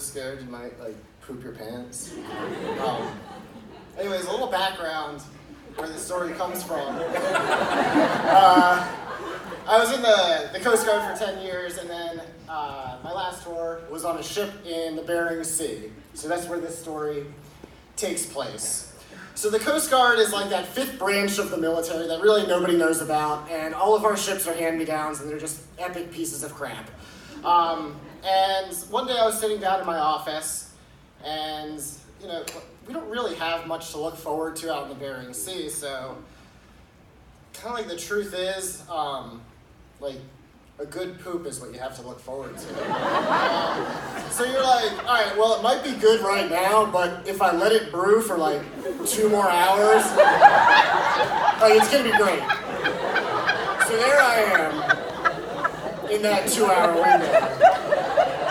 scared you might like poop your pants. Anyways, a little background where the story comes from. I was in the Coast Guard for 10 years, and then my last tour was on a ship in the Bering Sea. So that's where this story takes place. So the Coast Guard is like that fifth branch of the military that really nobody knows about, and all of our ships are hand-me-downs, and they're just epic pieces of crap. And one day I was sitting down in my office, and you know, we don't really have much to look forward to out in the Bering Sea, so kind of like the truth is, like, a good poop is what you have to look forward to. So you're like, all right, well, it might be good right now, but if I let it brew for like 2 more hours, like, it's gonna be great. So there I am in that 2-hour window,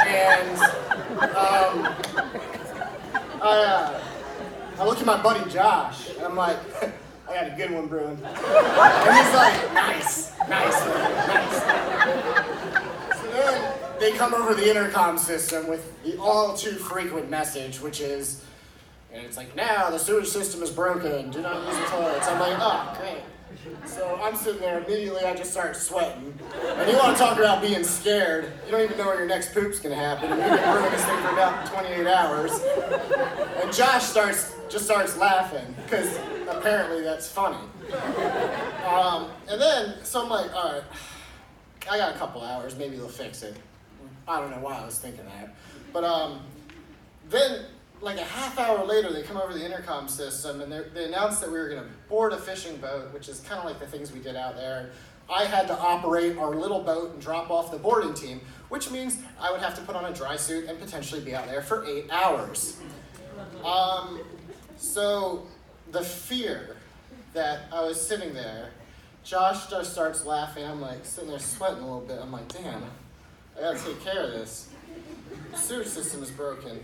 and I look at my buddy Josh, and I'm like, I got a good one brewing. And he's like, nice, man, nice. So then they come over the intercom system with the all too frequent message, which is, and it's like, now the sewage system is broken, do not use the toilets. I'm like, oh, great. So I'm sitting there, immediately I just start sweating. And you want to talk about being scared, you don't even know where your next poop's gonna happen. And we've been brewing this thing for about 28 hours. And Josh just starts laughing, because apparently that's funny. And then, so I'm like, all right, I got a couple hours, maybe they'll fix it. I don't know why I was thinking that. But then, like a half hour later, they come over the intercom system, and they announced that we were gonna board a fishing boat, which is kind of like the things we did out there. I had to operate our little boat and drop off the boarding team, which means I would have to put on a dry suit and potentially be out there for 8 hours. So the fear that I was sitting there, Josh just starts laughing. I'm like sitting there sweating a little bit. I'm like, damn, I gotta take care of this. The sewage system is broken.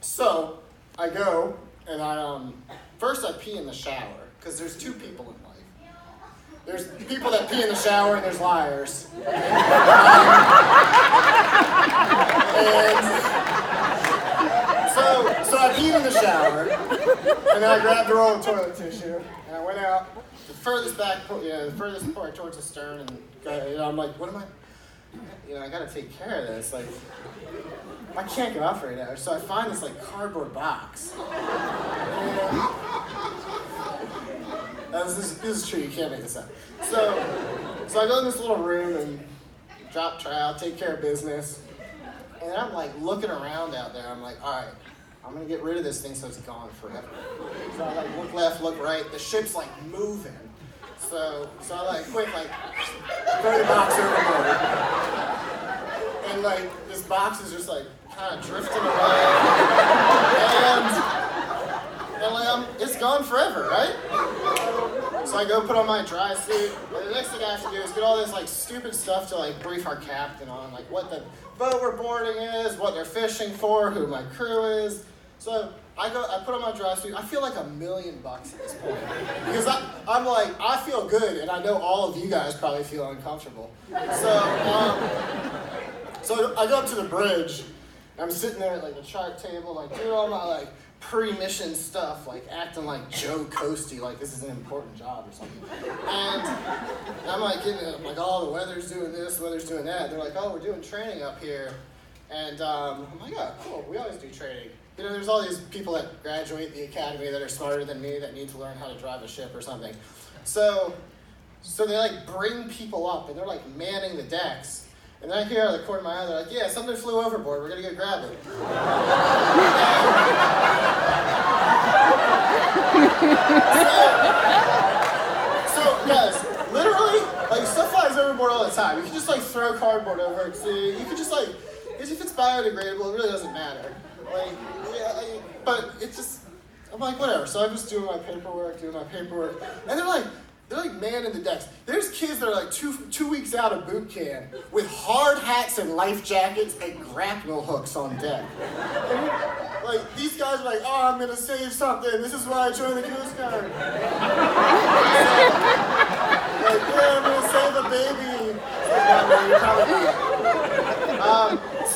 So I go and first I pee in the shower, because there's 2 people in life. There's people that pee in the shower and there's liars. So I peed in the shower, and then I grabbed a roll of toilet tissue, and I went out the furthest part towards the stern, and I'm like, what am I, I gotta take care of this, like, I can't get off right now. So I find this like cardboard box. This is true, you can't make this up. So I go in this little room and drop trowel, take care of business, and I'm like looking around out there. I'm like, all right, I'm gonna get rid of this thing so it's gone forever. So I like look left, look right. The ship's like moving. So I like quick like throw the box overboard, and like this box is just like kind of drifting away, and like it's gone forever, right? So I go put on my dry suit, and the next thing I have to do is get all this like stupid stuff to like brief our captain on, like what the boat we're boarding is, what they're fishing for, who my crew is. So I put on my dry suit. I feel like $1 million at this point, because I'm like, I feel good, and I know all of you guys probably feel uncomfortable. So I go up to the bridge. I'm sitting there at like the chart table, like doing all my like pre-mission stuff, like acting like Joe Coasty, like this is an important job or something. And I'm like, oh, the weather's doing this, the weather's doing that. They're like, oh, we're doing training up here. And I'm like, oh, cool, we always do training. There's all these people that graduate the academy that are smarter than me that need to learn how to drive a ship or something. So they like bring people up, and they're like manning the decks. And then I hear out of the corner of my eye, they're like, yeah, something flew overboard, we're gonna go grab it. So guys, literally, like stuff flies overboard all the time. You can just like throw cardboard over it, see, you can just like, because if it's biodegradable, it really doesn't matter. Like, yeah, but it's just, I'm like, whatever. So I'm just doing my paperwork, and they're like manning the decks. There's kids that are like two weeks out of boot camp with hard hats and life jackets and grapnel hooks on deck. And, like, these guys are like, oh, I'm gonna save something. This is why I joined the Coast Guard. Like, yeah, I'm gonna save a baby.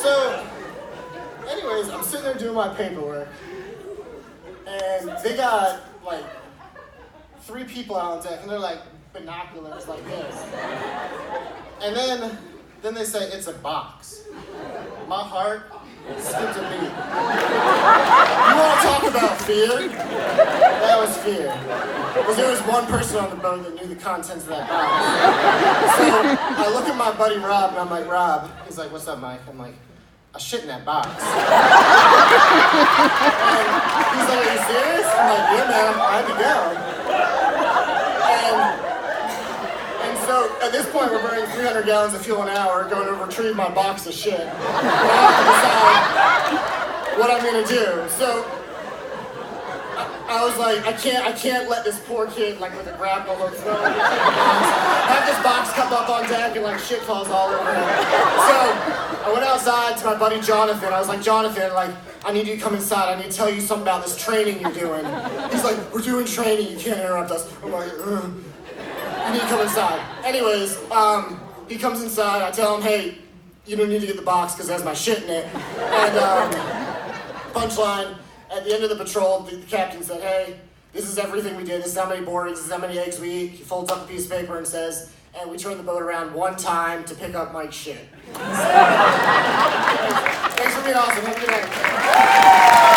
So anyway, anyways, I'm sitting there doing my paperwork, and they got like 3 people out on deck, and they're like binoculars like this. And then they say it's a box. My heart skipped a beat. You want to talk about fear? That was fear. Because there was one person on the boat that knew the contents of that box. So I look at my buddy Rob, and I'm like, Rob. He's like, what's up, Mike? I'm like, I shit in that box. And he's like, are you serious? I'm like, yeah, man, I had to go. And so at this point, we're burning 300 gallons of fuel an hour, going to retrieve my box of shit. And I have to decide what I'm gonna do. So I was like, I can't let this poor kid, like with a grapnel hook, have this box come up on deck and like shit falls all over him. So I went outside to my buddy Jonathan. I was like, Jonathan, like, I need you to come inside. I need to tell you something about this training you're doing. He's like, we're doing training. You can't interrupt us. I'm like, ugh. You need to come inside. Anyways, he comes inside. I tell him, hey, you don't need to get the box because it has my shit in it. And punchline, at the end of the patrol, the captain said, hey, this is everything we did. This is how many boardings, this is how many eggs we eat. He folds up a piece of paper and says, and we turned the boat around 1 time to pick up Mike's shit. Thanks for being awesome. Have a good night.